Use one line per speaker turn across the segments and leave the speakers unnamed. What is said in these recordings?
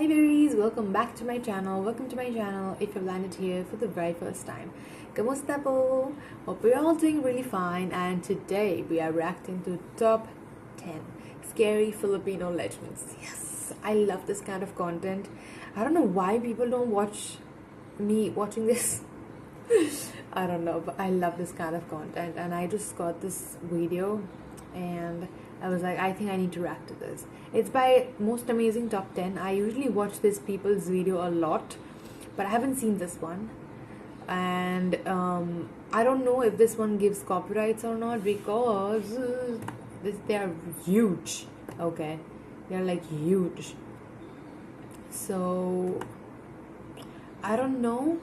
dearies, welcome back to my channel. Welcome to my channel if you've landed here for the very first time. Kamusta po? Hope we're all doing really fine, and today we are reacting to top 10 scary Filipino legends. Yes, I love this kind of content. I don't know why people don't watch me watching this. I don't know, but I love this kind of content, and I just got this video and I was like, I think I need to react to this. It's by Most Amazing Top 10. I usually watch this people's video a lot, but I haven't seen this one. And I don't know if this one gives copyrights or not, because they are huge. Okay, they're like huge. So I don't know.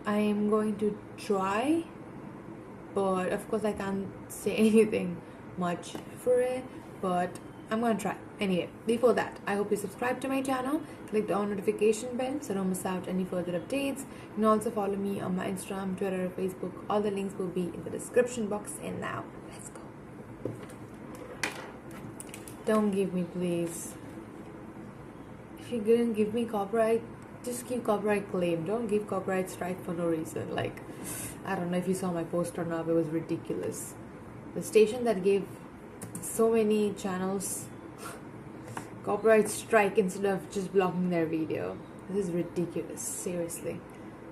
I am going to try, but of course I can't say anything much for it, but I'm gonna try anyway. Before that, I hope you subscribe to my channel, click the on notification bell so don't miss out any further updates. You can also follow me on my Instagram, Twitter, Facebook. All the links will be in the description box. And now let's go. Don't give me, please. If you didn't give me copyright, just give copyright claim. Don't give copyright strike for no reason. Like, I don't know if you saw my post or not, it was ridiculous. The station that gave so many channels copyright strike instead of just blocking their video. This is ridiculous, seriously.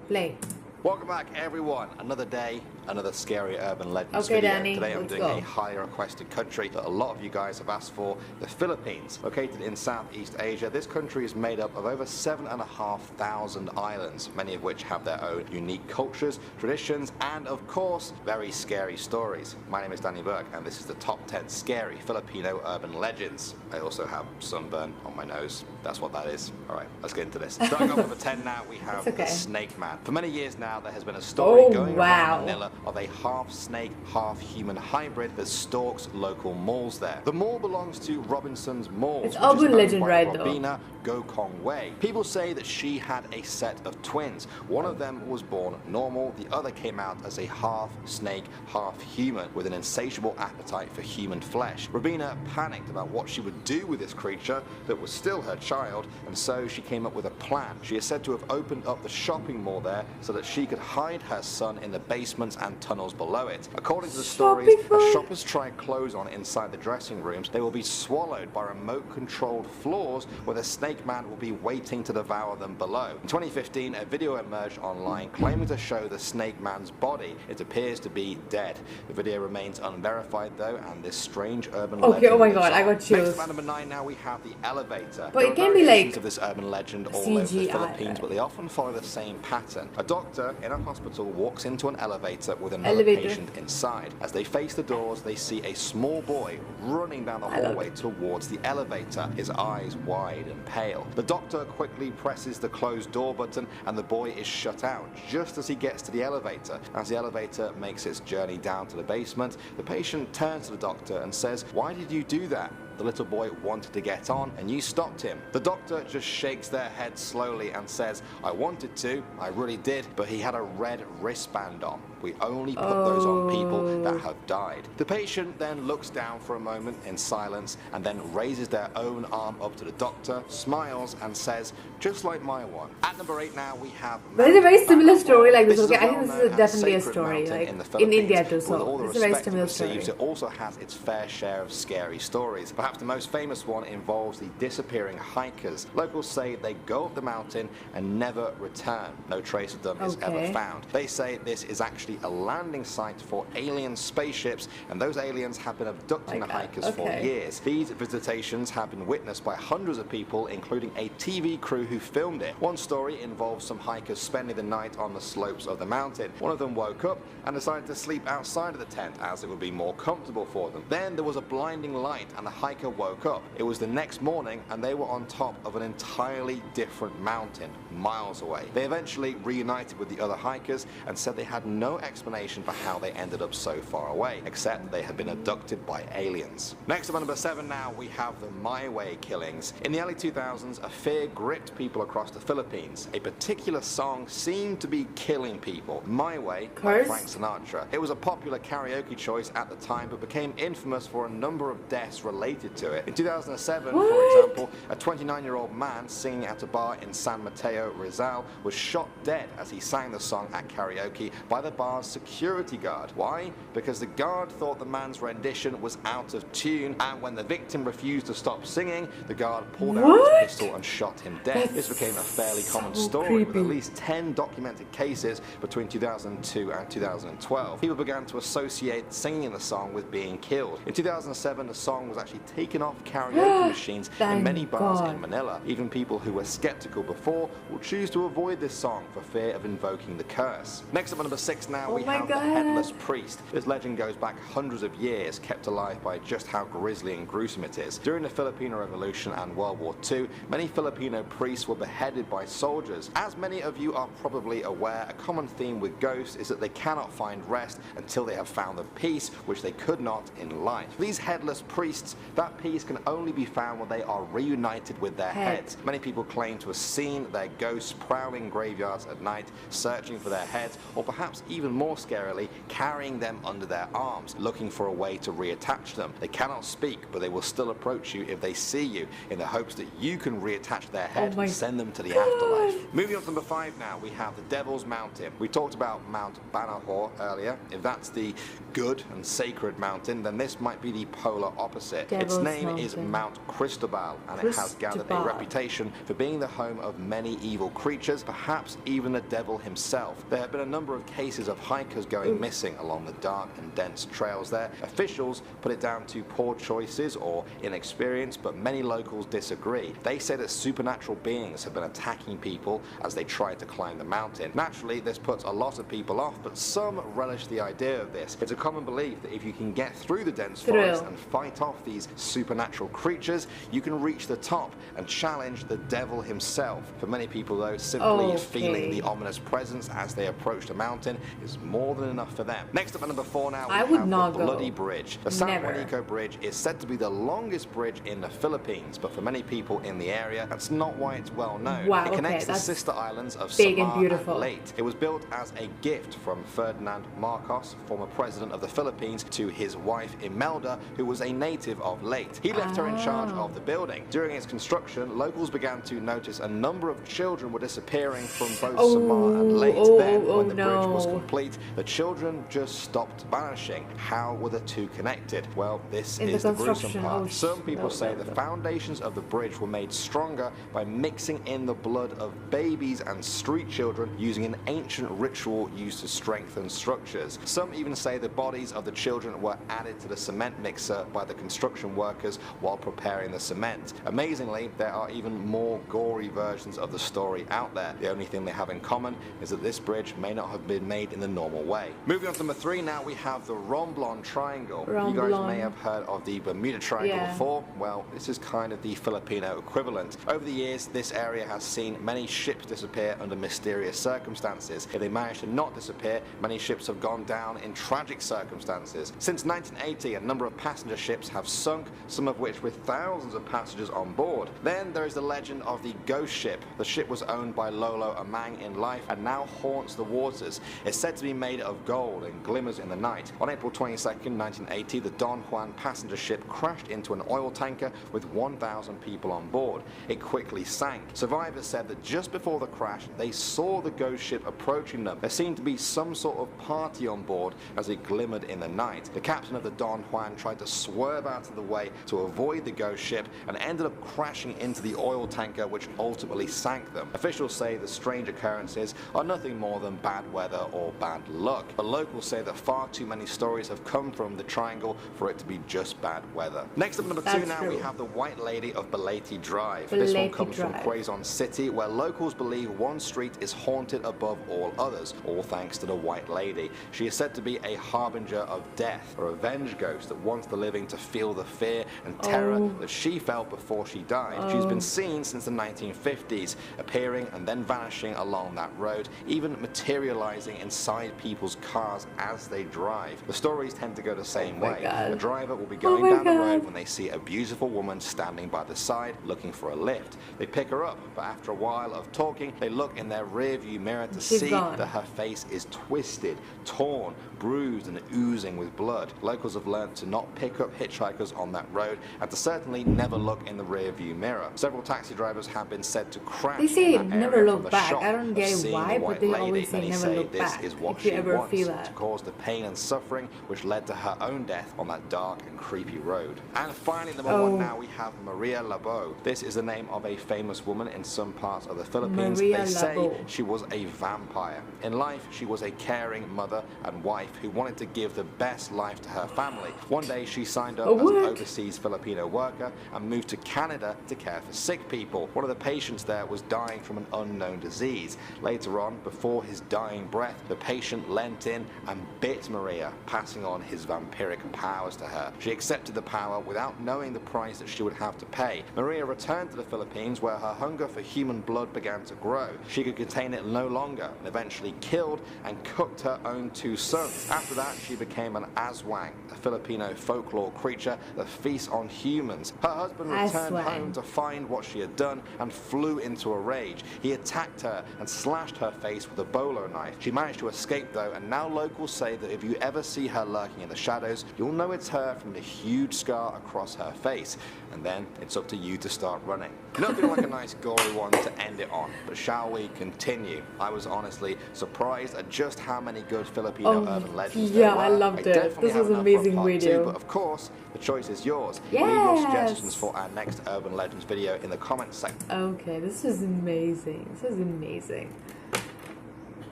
Play.
Welcome back, everyone. Another day, another scary urban legends
Okay,
video.
Danny,
Today I'm
let's
doing
go.
a highly requested country that a lot of you guys have asked for, the Philippines. Located in Southeast Asia, this country is made up of over 7,500 islands, many of which have their own unique cultures, traditions, and of course, very scary stories. My name is Danny Burke, and this is the top 10 scary Filipino urban legends. I also have sunburn on my nose. That's what that is. All right, let's get into this. Starting off with the 10 now, we have the Snake Man. For many years now, there has been a story going around Manila of a half-snake, half-human hybrid that stalks local malls there. The mall belongs to Robinson's Malls,
it's urban legend, right?
Robina Gokong Wei. People say that she had a set of twins. One of them was born normal, the other came out as a half-snake, half-human with an insatiable appetite for human flesh. Robina panicked about what she would do with this creature that was still her child, and so she came up with a plan. She is said to have opened up the shopping mall there so that she could hide her son in the basements and tunnels below it. According to the stories, as shoppers try clothes on inside the dressing rooms, they will be swallowed by remote-controlled floors where the snake man will be waiting to devour them below. In 2015, a video emerged online claiming to show the snake man's body. It appears to be dead. The video remains unverified though, and this strange urban legend.
Oh my god, I got chills.
Next, at number 9 now, we have the elevator.
But it can be like
of this urban legend all
CGI,
over the Philippines, but they often follow the same pattern. A doctor in a hospital walks into an elevator with another patient inside. As they face the doors, they see a small boy running down the hallway towards the elevator, his eyes wide and pale. The doctor quickly presses the closed door button and the boy is shut out just as he gets to the elevator. As the elevator makes its journey down to the basement, the patient turns to the doctor and says, "Why did you do that? The little boy wanted to get on and you stopped him." The doctor just shakes their head slowly and says, "I wanted to, I really did, but he had a red wristband on. We only put those on people that have died." The patient then looks down for a moment in silence and then raises their own arm up to the doctor, smiles and says, "Just like my one." At number 8 now, we have...
But it's a very similar story like this. Okay, I think this is definitely a story like in India too, so it's a very similar story.
It also has its fair share of scary stories. Perhaps the most famous one involves the disappearing hikers. Locals say they go up the mountain and never return. No trace of them is ever found. They say this is actually a landing site for alien spaceships, and those aliens have been abducting the hikers for years. These visitations have been witnessed by hundreds of people, including a TV crew who filmed it. One story involves some hikers spending the night on the slopes of the mountain. One of them woke up and decided to sleep outside of the tent as it would be more comfortable for them. Then there was a blinding light and the hiker woke up. It was the next morning and they were on top of an entirely different mountain, miles away. They eventually reunited with the other hikers and said they had no explanation for how they ended up so far away, except they had been abducted by aliens. Next up at number 7 now, we have the My Way killings. In the early 2000s, a fear gripped people across the Philippines. A particular song seemed to be killing people. My Way by Frank Sinatra. It was a popular karaoke choice at the time, but became infamous for a number of deaths related to it. In 2007, for example, a 29-year-old man singing at a bar in San Mateo, Rizal, was shot dead as he sang the song at karaoke by the bar's security guard. Why? Because the guard thought the man's rendition was out of tune, and when the victim refused to stop singing, the guard pulled out his pistol and shot him dead. This became a fairly common story, with at least 10 documented cases between 2002 and 2012. People began to associate singing the song with being killed. In 2007, the song was actually taken off karaoke machines in many bars in Manila. Even people who were skeptical before will choose to avoid this song for fear of invoking the curse. Next up at number 6 now, we have the Headless Priest. This legend goes back hundreds of years, kept alive by just how grisly and gruesome it is. During the Filipino Revolution and World War II, many Filipino priests were beheaded by soldiers. As many of you are probably aware, a common theme with ghosts is that they cannot find rest until they have found the peace which they could not in life. For these headless priests, that peace can only be found when they are reunited with their heads. Many people claim to have seen their ghosts prowling graveyards at night, searching for their heads, or perhaps even more scarily, carrying them under their arms, looking for a way to reattach them. They cannot speak, but they will still approach you if they see you, in the hopes that you can reattach their head and send them to the afterlife. Moving on to number 5 now, we have the Devil's Mountain. We talked about Mount Banahor earlier. If that's the good and sacred mountain, then this might be the polar opposite. Its name is Mount Cristobal, and it has gathered a reputation for being the home of many evil creatures, perhaps even the devil himself. There have been a number of cases of hikers going missing along the dark and dense trails there. Officials put it down to poor choices or inexperience, but many locals disagree. They say that supernatural beings have been attacking people as they try to climb the mountain. Naturally, this puts a lot of people off, but some relish the idea of this. It's a common belief that if you can get through the dense forest and fight off these supernatural creatures, you can reach the top and challenge the devil himself. For many people though, simply feeling the ominous presence as they approach the mountain is more than enough for them. Next up at number 4 now, we have the Bloody Bridge. The San Juanico Bridge is said to be the longest bridge in the Philippines, but for many people in the area, that's not why it's well known. It connects the sister islands of Samar and Leyte. It was built as a gift from Ferdinand Marcos, former president of the Philippines, to his wife Imelda, who was a native of Leyte. He left her in charge of the building. During its construction, locals began to notice a number of children were disappearing from both Samar and Leyte. Then, when the bridge was complete, the children just stopped vanishing. How were the two connected? Well, this is the gruesome part. Some people say the foundations of the bridge were made stronger by mixing in the blood of babies and street children using an ancient ritual used to strengthen structures. Some even say the bodies of the children were added to the cement mixer by the construction workers while preparing the cement. Amazingly, there are even more gory versions of the story out there. The only thing they have in common is that this bridge may not have been made in the normal way. Moving on to number 3 now, we have the Romblon Triangle. You guys may have heard of the Bermuda Triangle before. Well, this is kind of the Filipino equivalent. Over the years, this area has seen many ships disappear under mysterious circumstances. If they manage to not disappear, many ships have gone down in tragic circumstances. Since 1980, a number of passenger ships have sunk, some of which with thousands of passengers on board. Then there is the legend of the ghost ship. The ship was owned by Lolo Amang in life and now haunts the waters. It's said to be made of gold and glimmers in the night. On April 22nd, 1980, the Don Juan passenger ship crashed into an oil tanker with 1,000 people on board. It quickly sank. Survivors said that just before the crash, they saw the ghost ship approaching them. There seemed to be some sort of party on board as it glimmered in the night. The captain of the Don Juan tried to swerve out of the way to avoid the ghost ship and ended up crashing into the oil tanker, which ultimately sank them. Officials say the strange occurrences are nothing more than bad weather or bad luck, but locals say that far too many stories have come from the triangle for it to be just bad weather. Next up, number 2 now, we have the White Lady of Balete Drive. This one comes from Quezon City, where locals believe one street is haunted above all others, all thanks to the White Lady. She is said to be a harbinger of death, a revenge ghost that wants the living to feel the fear and terror that she felt before she died. She's been seen since the 1950s, appearing and then vanishing along that road, even materializing in inside people's cars as they drive. The stories tend to go the same way.
God.
The driver will be going down the road when they see a beautiful woman standing by the side looking for a lift. They pick her up, but after a while of talking, they look in their rear view mirror to see that her face is twisted, torn, bruised and oozing with blood. Locals have learned to not pick up hitchhikers on that road and to certainly never look in the rear view mirror. Several taxi drivers have been said to crash.
They say
in that
never
area
look
from the
back.
shock
I don't get
of
it why,
seeing the
but they
white lady.
always say
Many
never look
this
back
is what
if you
she
ever
wants
feel
to
that.
cause the pain and suffering which led to her own death on that dark and creepy road. And finally, number one now, we have Maria Labo. This is the name of a famous woman in some parts of the Philippines. They say she was a vampire. In life, she was a caring mother and wife who wanted to give the best life to her family. One day, she signed up as an overseas Filipino worker and moved to Canada to care for sick people. One of the patients there was dying from an unknown disease. Later on, before his dying breath, the patient leant in and bit Maria, passing on his vampiric powers to her. She accepted the power without knowing the price that she would have to pay. Maria returned to the Philippines where her hunger for human blood began to grow. She could contain it no longer and eventually killed and cooked her own 2 sons. After that, she became an aswang, a Filipino folklore creature that feasts on humans. Her husband returned home to find what she had done and flew into a rage. He attacked her and slashed her face with a bolo knife. She managed to escape though, and now locals say that if you ever see her lurking in the shadows, you'll know it's her from the huge scar across her face. And then it's up to you to start running. Nothing like a nice gory one to end it on, but shall we continue? I was honestly surprised at just how many good Filipino urban legends there were.
I loved it. This was an amazing video.
But of course, the choice is yours. Leave your suggestions for our next urban legends video in the comments section.
Okay, this was amazing. This was amazing.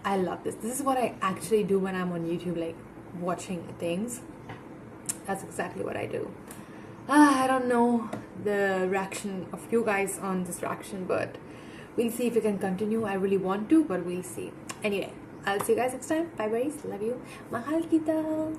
I love this. This is what I actually do when I'm on YouTube, like watching things. That's exactly what I do. I don't know the reaction of you guys on this reaction, but we'll see if we can continue. I really want to, but we'll see. Anyway, I'll see you guys next time. Bye, guys. Love you. Mahal kita.